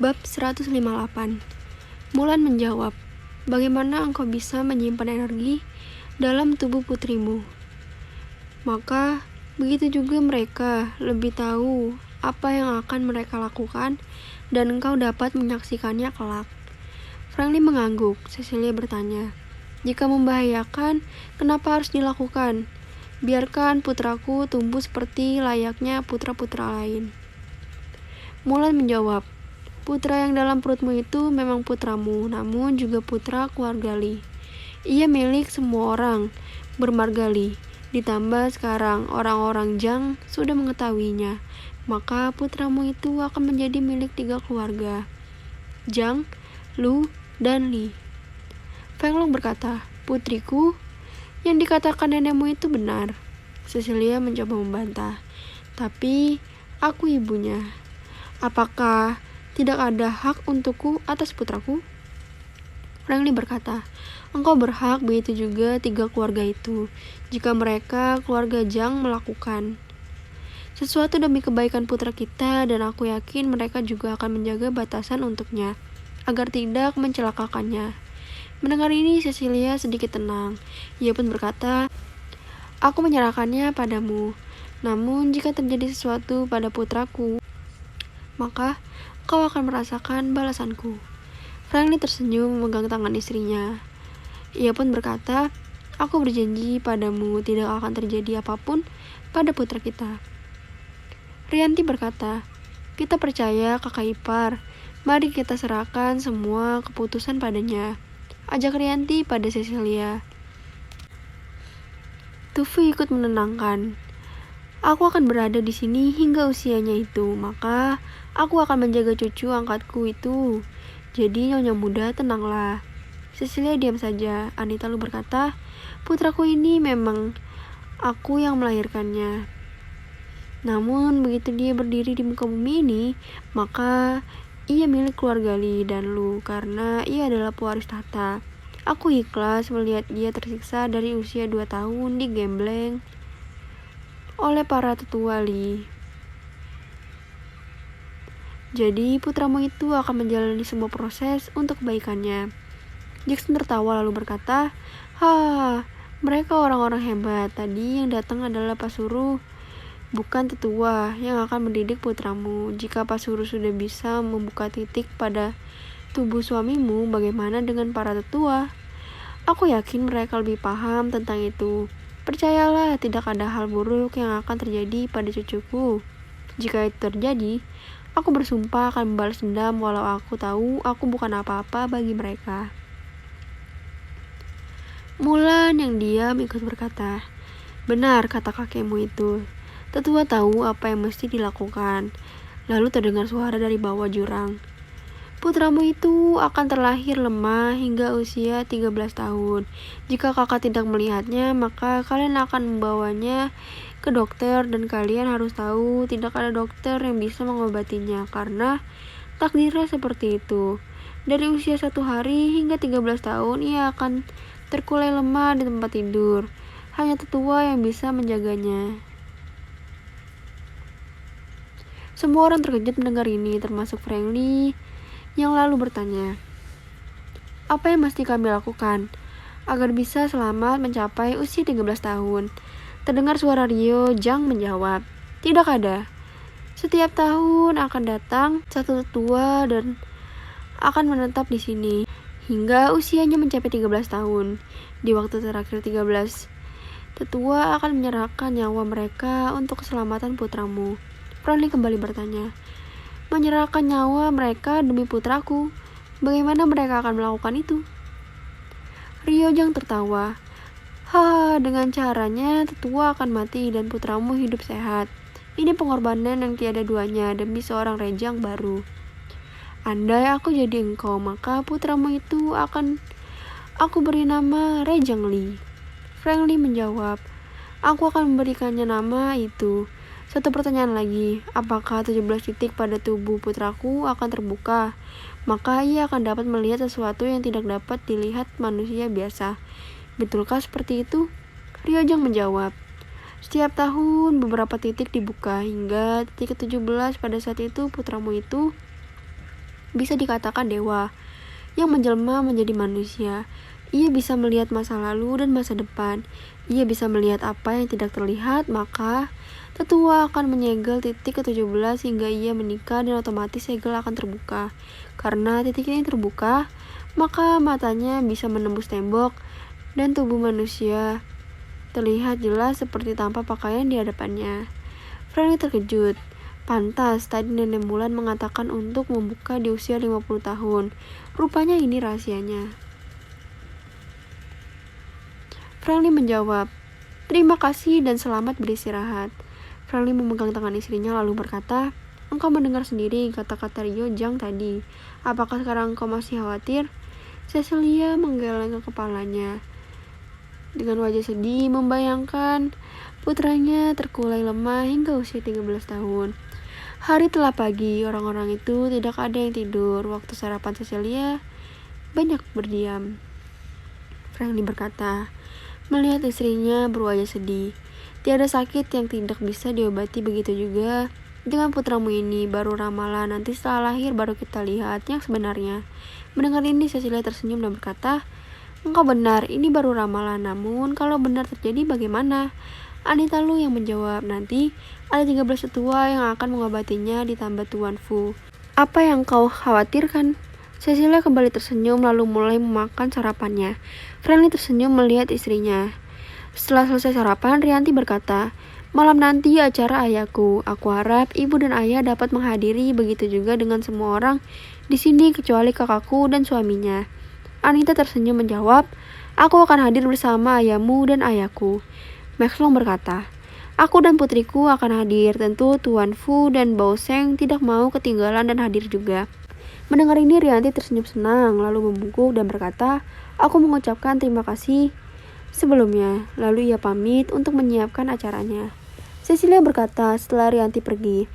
Bab 158. Mulan menjawab, "Bagaimana engkau bisa menyimpan energi dalam tubuh putrimu? Maka begitu juga mereka lebih tahu apa yang akan mereka lakukan dan engkau dapat menyaksikannya kelak." Franklin mengangguk. Cecilia bertanya, "Jika membahayakan, kenapa harus dilakukan? Biarkan putraku tumbuh seperti layaknya putra-putra lain." Mulan menjawab, "Putra yang dalam perutmu itu memang putramu, namun juga putra keluarga Li. Ia milik semua orang bermarga Li. Ditambah sekarang orang-orang Zhang sudah mengetahuinya, maka putramu itu akan menjadi milik 3 keluarga, Zhang, Lu, dan Li." Feng Long berkata, "Putriku, yang dikatakan nenekmu itu benar." Cecilia mencoba membantah, "Tapi aku ibunya. Apakah tidak ada hak untukku atas putraku?" Franklin berkata, "Engkau berhak, begitu juga 3 keluarga itu, jika mereka keluarga Zhang melakukan sesuatu demi kebaikan putra kita, dan aku yakin mereka juga akan menjaga batasan untuknya, agar tidak mencelakakannya." Mendengar ini, Cecilia sedikit tenang. Ia pun berkata, "Aku menyerahkannya padamu. Namun jika terjadi sesuatu pada putraku, maka kau akan merasakan balasanku." Franklin tersenyum memegang tangan istrinya. Ia pun berkata, "Aku berjanji padamu tidak akan terjadi apapun pada putra kita." Rianti berkata, "Kita percaya kakak ipar. Mari kita serahkan semua keputusan padanya," ajak Rianti pada Cecilia. Tufi ikut menenangkan. "Aku akan berada di sini hingga usianya itu, maka aku akan menjaga cucu angkatku itu. Jadi nyonya muda, tenanglah." Cecilia diam saja. Anita lalu berkata, "Putraku ini memang aku yang melahirkannya. Namun begitu dia berdiri di muka bumi ini, maka ia milik keluarga Li dan Lu karena ia adalah pewaris tahta. Aku ikhlas melihat dia tersiksa dari usia 2 tahun digembleng oleh para tetua Li. Jadi putramu itu akan menjalani sebuah proses untuk kebaikannya." Jackson tertawa lalu berkata, "Ha, mereka orang-orang hebat. Tadi yang datang adalah Pak Suruh, bukan tetua yang akan mendidik putramu. Jika Pak Suruh sudah bisa membuka titik pada tubuh suamimu, bagaimana dengan para tetua? Aku yakin mereka lebih paham tentang itu. Percayalah, tidak ada hal buruk yang akan terjadi pada cucuku. Jika itu terjadi, aku bersumpah akan membalas dendam walau aku tahu aku bukan apa-apa bagi mereka." Mulan yang diam ikut berkata, "Benar kata kakekmu itu. Tetua tahu apa yang mesti dilakukan." Lalu terdengar suara dari bawah jurang, "Putramu itu akan terlahir lemah hingga usia 13 tahun. Jika kakak tidak melihatnya, maka kalian akan membawanya ke dokter, dan kalian harus tahu tidak ada dokter yang bisa mengobatinya karena takdirnya seperti itu. Dari usia 1 hari hingga 13 tahun ia akan terkulai lemah di tempat tidur. Hanya tetua yang bisa menjaganya." Semua orang terkejut mendengar ini, termasuk Franklin yang lalu bertanya, "Apa yang mesti kami lakukan agar bisa selamat mencapai usia 13 tahun?" Terdengar suara Rio Zhang menjawab, "Tidak ada. Setiap tahun akan datang satu tetua dan akan menetap di sini hingga usianya mencapai 13 tahun. Di waktu terakhir 13, tetua akan menyerahkan nyawa mereka untuk keselamatan putramu." Franklin kembali bertanya, "Menyerahkan nyawa mereka demi putraku? Bagaimana mereka akan melakukan itu?" Rio Zhang tertawa, "Ha, dengan caranya tetua akan mati dan putramu hidup sehat. Ini pengorbanan yang tiada duanya demi seorang rejang baru. Andai aku jadi engkau, maka putramu itu akan aku beri nama Rejang Li." Franklin menjawab, "Aku akan memberikannya nama itu." Satu pertanyaan lagi, apakah 17 titik pada tubuh putraku akan terbuka? Maka ia akan dapat melihat sesuatu yang tidak dapat dilihat manusia biasa. Betulkah seperti itu? Rio Zhang menjawab, "Setiap tahun beberapa titik dibuka hingga titik ke-17. Pada saat itu putramu itu bisa dikatakan dewa yang menjelma menjadi manusia. Ia bisa melihat masa lalu dan masa depan. Ia bisa melihat apa yang tidak terlihat, maka tetua akan menyegel titik ke-17 hingga ia menikah dan otomatis segel akan terbuka. Karena titik ini terbuka, maka matanya bisa menembus tembok dan tubuh manusia terlihat jelas seperti tanpa pakaian di hadapannya. Franly terkejut. Pantas, tadi Nenek Mulan mengatakan untuk membuka di usia 50 tahun. Rupanya ini rahasianya. Franly menjawab, "Terima kasih dan selamat beristirahat." Franly memegang tangan istrinya lalu berkata, "Engkau mendengar sendiri kata-kata Rio Jang tadi. Apakah sekarang engkau masih khawatir?" Cecilia menggeleng kepalanya. Dengan wajah sedih membayangkan putranya terkulai lemah hingga usia 13 tahun. Hari telah pagi, orang-orang itu tidak ada yang tidur. Waktu sarapan Cecilia banyak berdiam. Franly berkata, melihat istrinya berwajah sedih. Tiada sakit yang tidak bisa diobati, begitu juga dengan putramu ini. Baru ramalan, nanti setelah lahir baru kita lihat yang sebenarnya. Mendengar ini Cecilia tersenyum dan berkata, "Engkau benar, ini baru ramalan. Namun kalau benar terjadi bagaimana?" Anita Lu yang menjawab, "Nanti ada 13 tetua yang akan mengobatinya ditambah Tuan Fu. Apa yang kau khawatirkan?" Cecilia kembali tersenyum lalu mulai memakan sarapannya. Franly tersenyum melihat istrinya. Setelah selesai sarapan, Rianti berkata, "Malam nanti acara ayahku. Aku harap ibu dan ayah dapat menghadiri, begitu juga dengan semua orang di sini kecuali kakakku dan suaminya." Anita tersenyum menjawab, "Aku akan hadir bersama ayahmu dan ayahku." Max Long berkata, "Aku dan putriku akan hadir. Tentu Tuan Fu dan Bao Sheng tidak mau ketinggalan dan hadir juga." Mendengar ini Rianti tersenyum senang lalu membungkuk dan berkata, "Aku mengucapkan terima kasih sebelumnya." Lalu ia pamit untuk menyiapkan acaranya. Cecilia berkata setelah Rianti pergi,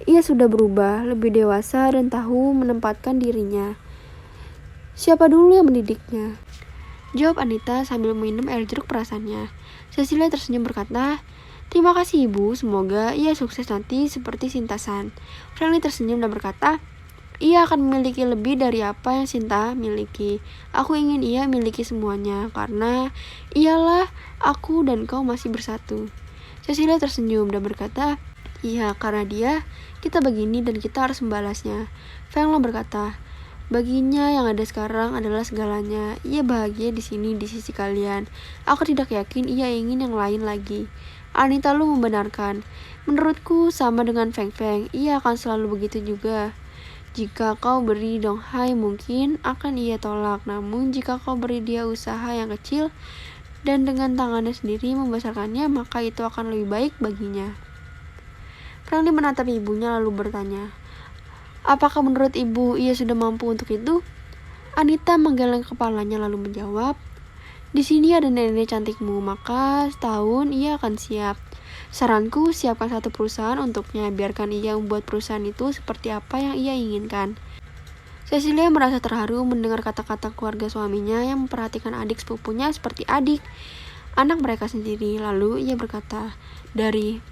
"Ia sudah berubah, lebih dewasa dan tahu menempatkan dirinya." "Siapa dulu yang mendidiknya?" jawab Anita sambil minum air jeruk perasannya. Cecilia tersenyum berkata, "Terima kasih ibu, semoga ia sukses nanti seperti Sinta-san." Franly tersenyum dan berkata, "Ia akan memiliki lebih dari apa yang Sinta miliki. Aku ingin ia miliki semuanya, karena ialah aku dan kau masih bersatu." Cecilia tersenyum dan berkata, "Iya, karena dia, kita begini dan kita harus membalasnya." Feng Long berkata, "Baginya yang ada sekarang adalah segalanya. Ia bahagia di sini di sisi kalian. Aku tidak yakin ia ingin yang lain lagi." Anita Lu membenarkan, "Menurutku sama dengan Feng Feng, ia akan selalu begitu juga. Jika kau beri Donghai mungkin akan ia tolak, namun jika kau beri dia usaha yang kecil dan dengan tangannya sendiri membesarkannya, maka itu akan lebih baik baginya." Franly menatap ibunya lalu bertanya, "Apakah menurut ibu ia sudah mampu untuk itu?" Anita menggeleng kepalanya lalu menjawab, "Di sini ada nenek cantikmu, maka setahun ia akan siap. Saranku, siapkan satu perusahaan untuknya, biarkan ia membuat perusahaan itu seperti apa yang ia inginkan." Cecilia merasa terharu mendengar kata-kata keluarga suaminya yang memperhatikan adik sepupunya seperti anak mereka sendiri. Lalu ia berkata, "Dari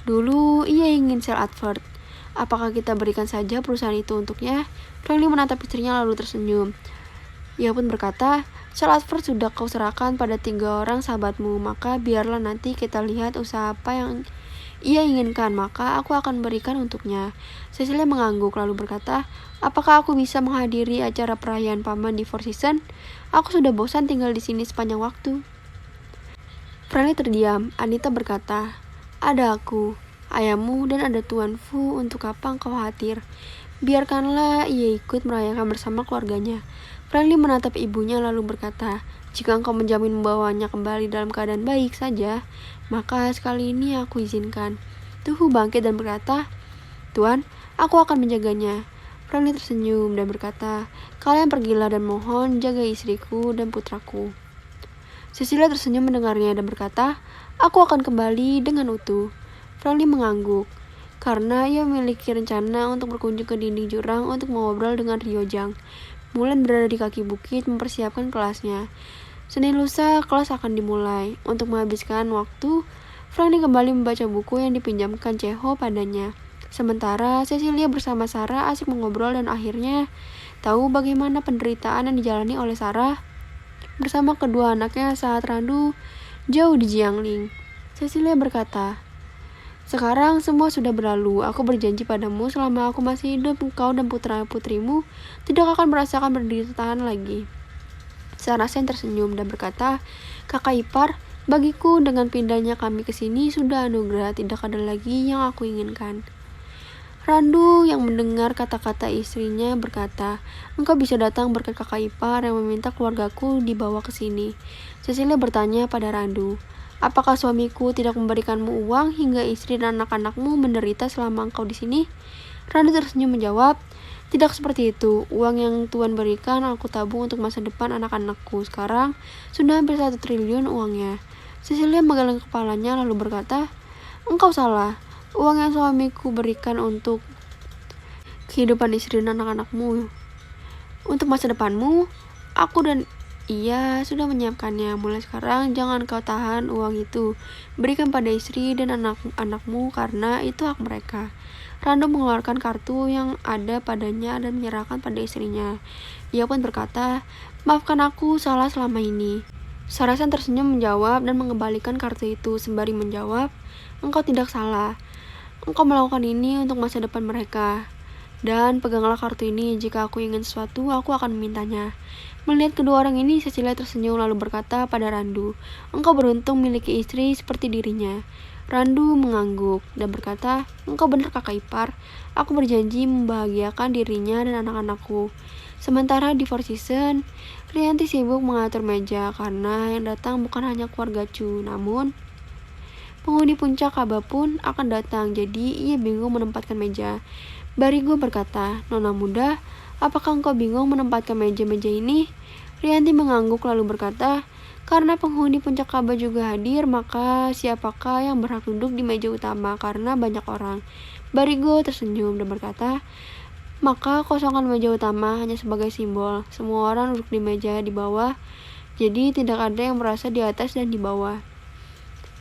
dulu ia ingin sell advert. Apakah kita berikan saja perusahaan itu untuknya?" Franly menatap istrinya lalu tersenyum. Ia pun berkata, "Sell advert sudah kau serahkan pada 3 orang sahabatmu, maka biarlah nanti kita lihat usaha apa yang ia inginkan, maka aku akan berikan untuknya." Cecilia mengangguk lalu berkata, "Apakah aku bisa menghadiri acara perayaan paman di Four Seasons? Aku sudah bosan tinggal di sini sepanjang waktu." Franly terdiam. Anita berkata, "Ada aku, ayahmu, dan ada Tuan Fu. Untuk apa engkau khawatir? Biarkanlah ia ikut merayakan bersama keluarganya." Franly menatap ibunya lalu berkata, "Jika engkau menjamin membawanya kembali dalam keadaan baik saja, maka sekali ini aku izinkan." Tuhu bangkit dan berkata, "Tuan, aku akan menjaganya." Franly tersenyum dan berkata, "Kalian pergilah dan mohon jaga istriku dan putraku." Cecilia tersenyum mendengarnya dan berkata, "Aku akan kembali dengan utuh." Franly mengangguk, karena ia memiliki rencana untuk berkunjung ke dinding jurang untuk mengobrol dengan Rio Jang. Mulan berada di kaki bukit mempersiapkan kelasnya. Senin lusa kelas akan dimulai. Untuk menghabiskan waktu, Franly kembali membaca buku yang dipinjamkan Cheho padanya. Sementara Cecilia bersama Sarah asik mengobrol dan akhirnya tahu bagaimana penderitaan yang dijalani oleh Sarah bersama kedua anaknya saat Randu jauh di Jiangling. Cecilia berkata, "Sekarang semua sudah berlalu. Aku berjanji padamu selama aku masih hidup, engkau dan putra-putrimu tidak akan merasakan penderitaan lagi." Sarah Sen tersenyum dan berkata, "Kakak ipar, bagiku dengan pindahnya kami ke sini sudah anugerah, tidak ada lagi yang aku inginkan." Randu yang mendengar kata-kata istrinya berkata, "Engkau bisa datang berkat kakak ipar yang meminta keluargaku dibawa ke sini." Cecilia bertanya pada Randu, "Apakah suamiku tidak memberikanmu uang hingga istri dan anak-anakmu menderita selama engkau di sini?" Randu tersenyum menjawab, "Tidak seperti itu. Uang yang Tuhan berikan aku tabung untuk masa depan anak-anakku. Sekarang sudah hampir 1 triliun uangnya." Cecilia menggeleng kepalanya lalu berkata, "Engkau salah. Uang yang suamiku berikan untuk kehidupan istri dan anak-anakmu. Untuk masa depanmu, aku dan ia sudah menyiapkannya. Mulai sekarang jangan kau tahan uang itu. Berikan pada istri dan anak-anakmu karena itu hak mereka." Randu mengeluarkan kartu yang ada padanya dan menyerahkan pada istrinya. Ia pun berkata, "Maafkan aku salah selama ini." Sarasen tersenyum menjawab dan mengembalikan kartu itu sembari menjawab, "Engkau tidak salah. Engkau melakukan ini untuk masa depan mereka. Dan peganglah kartu ini, jika aku ingin sesuatu, aku akan memintanya." Melihat kedua orang ini, Cecilia tersenyum lalu berkata pada Randu, "Engkau beruntung memiliki istri seperti dirinya." Randu mengangguk dan berkata, "Engkau benar kakak ipar. Aku berjanji membahagiakan dirinya dan anak-anakku." Sementara di Four Seasons, Rianti sibuk mengatur meja karena yang datang bukan hanya keluarga Chu, namun penghuni puncak Kaba pun akan datang, jadi ia bingung menempatkan meja. Barigo berkata, "Nona muda, apakah engkau bingung menempatkan meja-meja ini?" Rianti mengangguk lalu berkata, "Karena penghuni puncak Kaba juga hadir, maka siapakah yang berhak duduk di meja utama karena banyak orang?" Barigo tersenyum dan berkata, "Maka kosongkan meja utama hanya sebagai simbol. Semua orang duduk di meja di bawah, jadi tidak ada yang merasa di atas dan di bawah."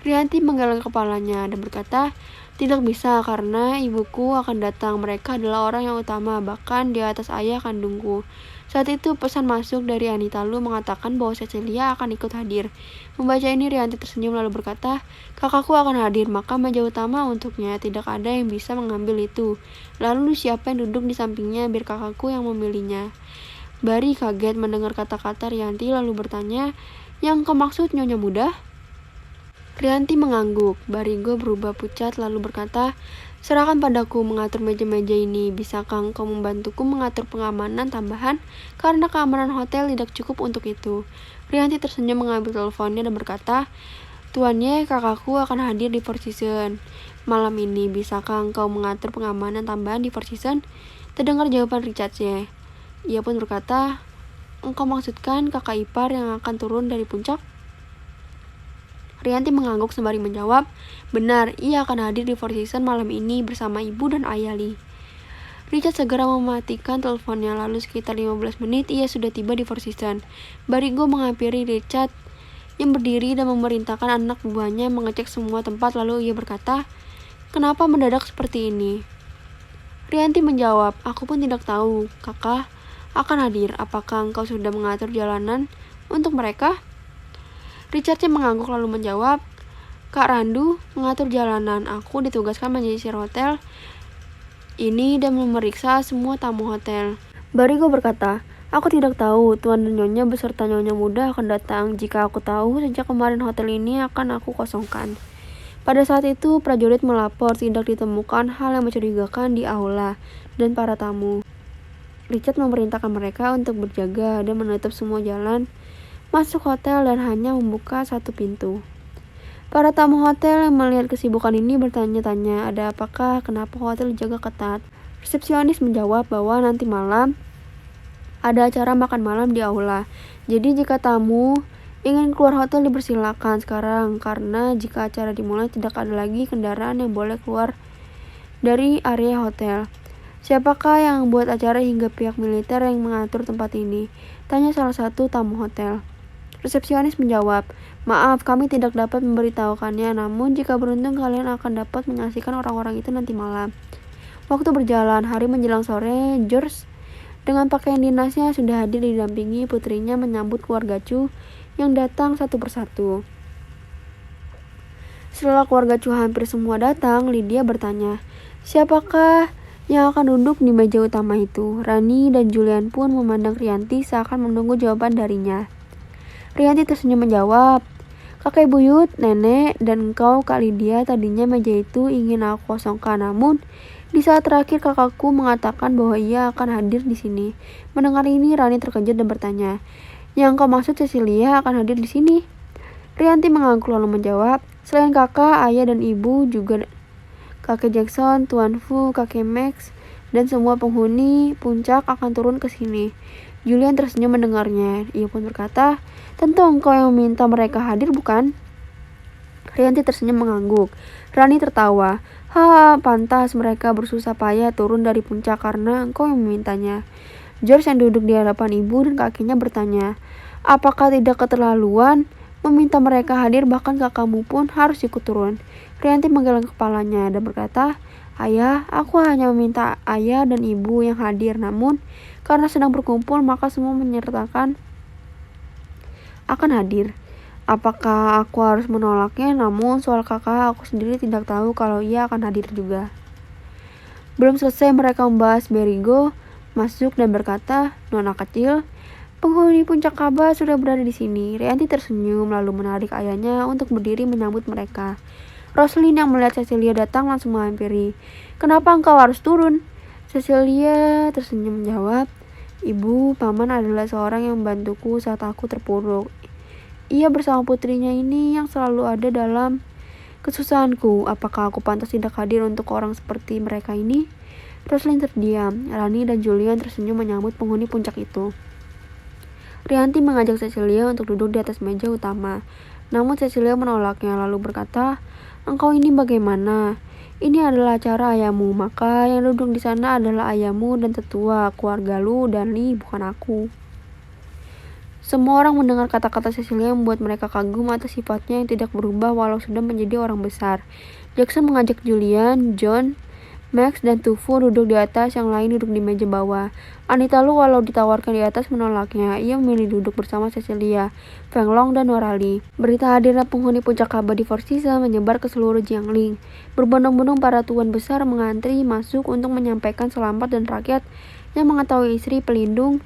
Rianti menggeleng kepalanya dan berkata, "Tidak bisa karena ibuku akan datang. Mereka adalah orang yang utama, bahkan di atas ayah kandungku." Saat itu pesan masuk dari Anita Lu mengatakan bahwa Cecilia akan ikut hadir. Membaca ini Rianti tersenyum lalu berkata, "Kakakku akan hadir, maka meja utama untuknya. Tidak ada yang bisa mengambil itu. Lalu siapa yang duduk di sampingnya biar kakakku yang memilihnya." Bari kaget mendengar kata-kata Rianti lalu bertanya, "Yang kau maksud nyonya muda?" Rianti mengangguk. Barigo berubah pucat lalu berkata, "Serahkan padaku mengatur meja-meja ini. Bisakah engkau membantuku mengatur pengamanan tambahan? Karena keamanan hotel tidak cukup untuk itu." Rianti tersenyum mengambil teleponnya dan berkata, "Tuannya, kakakku akan hadir di Four Seasons malam ini. Bisakah engkau mengatur pengamanan tambahan di Four Seasons?" Terdengar jawaban Richardnya. Ia pun berkata, "Engkau maksudkan kakak ipar yang akan turun dari puncak?" Rianti mengangguk sembari menjawab, "Benar, ia akan hadir di Four Seasons malam ini bersama ibu dan ayah Lee." Richard segera mematikan teleponnya, lalu sekitar 15 menit ia sudah tiba di Four Seasons. Barigo menghampiri Richard yang berdiri dan memerintahkan anak buahnya mengecek semua tempat, lalu ia berkata, "Kenapa mendadak seperti ini?" Rianti menjawab, "Aku pun tidak tahu. Kakak akan hadir. Apakah engkau sudah mengatur jalanan untuk mereka?" Richardnya mengangguk lalu menjawab, "Kak Randu mengatur jalanan. Aku ditugaskan menyisir hotel ini dan memeriksa semua tamu hotel." Barigo berkata, "Aku tidak tahu. Tuan dan Nyonya beserta Nyonya muda akan datang. Jika aku tahu, sejak kemarin hotel ini akan aku kosongkan." Pada saat itu, prajurit melapor tidak ditemukan hal yang mencurigakan di aula dan para tamu. Richard memerintahkan mereka untuk berjaga dan menutup semua jalan masuk hotel dan hanya membuka satu pintu. Para tamu hotel yang melihat kesibukan ini bertanya-tanya, ada apakah, kenapa hotel dijaga ketat. Resepsionis menjawab bahwa nanti malam ada acara makan malam di aula. Jadi jika tamu ingin keluar hotel dipersilakan sekarang, karena jika acara dimulai tidak ada lagi kendaraan yang boleh keluar dari area hotel. "Siapakah yang buat acara hingga pihak militer yang mengatur tempat ini?" tanya salah satu tamu hotel. Resepsionis menjawab, "Maaf, kami tidak dapat memberitahukannya, namun jika beruntung kalian akan dapat menyaksikan orang-orang itu nanti malam." Waktu berjalan, hari menjelang sore, George dengan pakaian dinasnya sudah hadir didampingi putrinya menyambut keluarga Chu yang datang satu persatu. Setelah keluarga Chu hampir semua datang, Lydia bertanya, siapakah yang akan duduk di meja utama itu? Rani dan Julian pun memandang Rianti seakan menunggu jawaban darinya. Rianti tersenyum menjawab, kakek buyut, nenek, dan engkau Kak Lydia, tadinya meja itu ingin aku kosongkan, namun di saat terakhir kakakku mengatakan bahwa ia akan hadir di sini. Mendengar ini, Rani terkejut dan bertanya, yang kau maksud Cecilia akan hadir di sini? Rianti mengangguk lalu menjawab, selain kakak, ayah dan ibu, juga kakek Jackson, Tuan Fu, kakek Max, dan semua penghuni puncak akan turun ke sini. Julian tersenyum mendengarnya. Ia pun berkata, tentu engkau yang meminta mereka hadir, bukan? Rianti tersenyum mengangguk. Rani tertawa. Pantas mereka bersusah payah turun dari puncak karena engkau yang memintanya. George yang duduk di hadapan ibu dan kakeknya bertanya, apakah tidak keterlaluan meminta mereka hadir, bahkan kakakmu pun harus ikut turun? Rianti menggeleng kepalanya dan berkata, ayah, aku hanya meminta ayah dan ibu yang hadir, namun karena sedang berkumpul maka semua menyertakan akan hadir. Apakah aku harus menolaknya? Namun soal kakak, aku sendiri tidak tahu kalau ia akan hadir juga. Belum selesai mereka membahas, Berigo masuk dan berkata, nona kecil, penghuni puncak Kaba sudah berada di sini. Rianti tersenyum lalu menarik ayahnya untuk berdiri menyambut mereka. Roslyn yang melihat Cecilia datang langsung menghampiri. Kenapa engkau harus turun? Cecilia tersenyum menjawab, ibu, paman adalah seorang yang membantuku saat aku terpuruk. Ia bersama putrinya ini yang selalu ada dalam kesusahanku. Apakah aku pantas tidak hadir untuk orang seperti mereka ini? Roslyn terdiam. Rani dan Julian tersenyum menyambut penghuni puncak itu. Rianti mengajak Cecilia untuk duduk di atas meja utama. Namun Cecilia menolaknya lalu berkata, engkau ini bagaimana? Ini adalah acara ayahmu, maka yang duduk di sana adalah ayahmu dan tetua keluarga lu dan Li, bukan aku. Semua orang mendengar kata-kata Cecilia membuat mereka kagum atas sifatnya yang tidak berubah walau sudah menjadi orang besar. Jackson mengajak Julian, John, Max, dan Tufu duduk di atas, yang lain duduk di meja bawah. Anita Lu walau ditawarkan di atas menolaknya. Ia memilih duduk bersama Cecilia, Feng Long, dan Norali. Berita hadirnya penghuni puncak Kaba di Four Seasons menyebar ke seluruh Jiangling. Berbondong-bondong para tuan besar mengantri masuk untuk menyampaikan selamat, dan rakyat yang mengetahui istri pelindung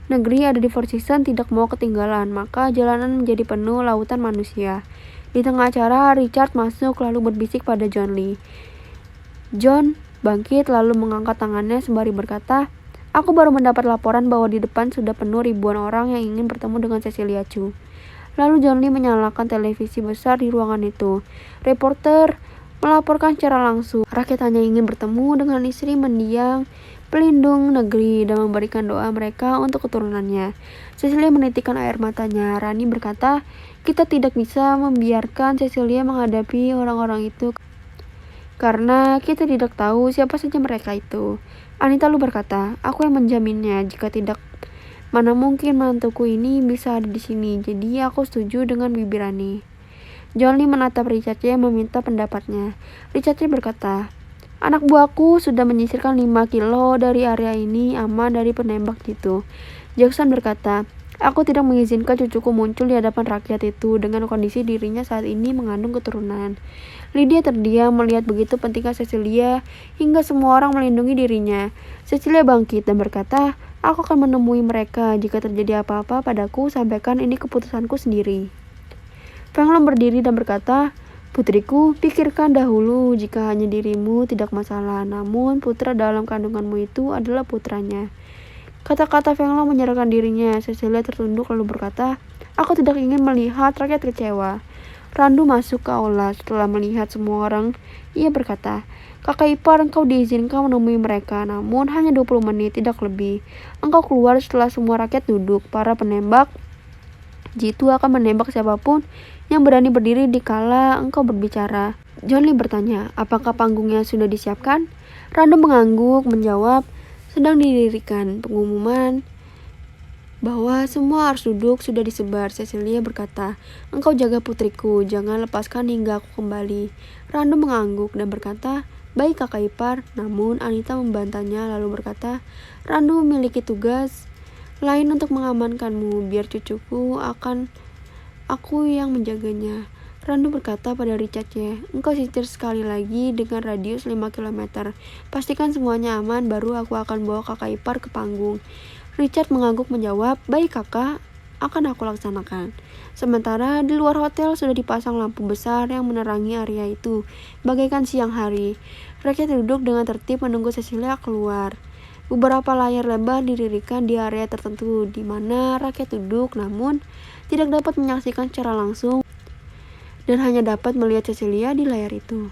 negeri ada di Four Seasons tidak mau ketinggalan, maka jalanan menjadi penuh lautan manusia. Di tengah acara, Richard masuk lalu berbisik pada John Lee. John bangkit lalu mengangkat tangannya sembari berkata, aku baru mendapat laporan bahwa di depan sudah penuh ribuan orang yang ingin bertemu dengan Cecilia Chu. Lalu John Lee menyalakan televisi besar di ruangan itu. Reporter melaporkan secara langsung, rakyat hanya ingin bertemu dengan istri mendiang pelindung negeri dan memberikan doa mereka untuk keturunannya. Cecilia menitikkan air matanya. Rani berkata, kita tidak bisa membiarkan Cecilia menghadapi orang-orang itu karena kita tidak tahu siapa saja mereka itu. Anita Lu berkata, aku yang menjaminnya. Jika tidak, mana mungkin mantuku ini bisa ada di sini. Jadi aku setuju dengan Bibi Rani. John Lee menatap Richard yang meminta pendapatnya. Richard berkata, anak buahku sudah menyisirkan 5 kilo dari area ini aman dari penembak itu. Jackson berkata, aku tidak mengizinkan cucuku muncul di hadapan rakyat itu dengan kondisi dirinya saat ini mengandung keturunan. Lydia terdiam melihat begitu pentingnya Cecilia hingga semua orang melindungi dirinya. Cecilia bangkit dan berkata, aku akan menemui mereka. Jika terjadi apa-apa padaku, sampaikan ini keputusanku sendiri. Feng Long berdiri dan berkata, putriku, pikirkan dahulu, jika hanya dirimu tidak masalah, namun putra dalam kandunganmu itu adalah putranya. Kata-kata Feng Long menyerahkan dirinya. Cecilia tertunduk lalu berkata, aku tidak ingin melihat rakyat kecewa. Randu masuk ke aula setelah melihat semua orang. Ia berkata, kakak ipar, engkau diizinkan menemui mereka, namun hanya 20 menit, tidak lebih. Engkau keluar setelah semua rakyat duduk. Para penembak jitu akan menembak siapapun yang berani berdiri di kala engkau berbicara. John Lee bertanya, apakah panggungnya sudah disiapkan? Randu mengangguk menjawab, sedang didirikan. Pengumuman bahwa semua harus duduk sudah disebar. Cecilia berkata, engkau jaga putriku, jangan lepaskan hingga aku kembali. Randu mengangguk dan berkata, baik kakak ipar. Namun Anita membantahnya lalu berkata, Randu memiliki tugas lain untuk mengamankanmu, biar cucuku akan aku yang menjaganya. Randu berkata pada Richardnya, engkau setir sekali lagi dengan radius 5 km. Pastikan semuanya aman, baru aku akan bawa kakak ipar ke panggung. Richard mengangguk menjawab, baik kakak, akan aku laksanakan. Sementara di luar hotel sudah dipasang lampu besar yang menerangi area itu, bagaikan siang hari. Rakyat duduk dengan tertib menunggu Cecilia keluar. Beberapa layar lebar didirikan di area tertentu di mana rakyat duduk, namun tidak dapat menyaksikan secara langsung dan hanya dapat melihat Cecilia di layar itu.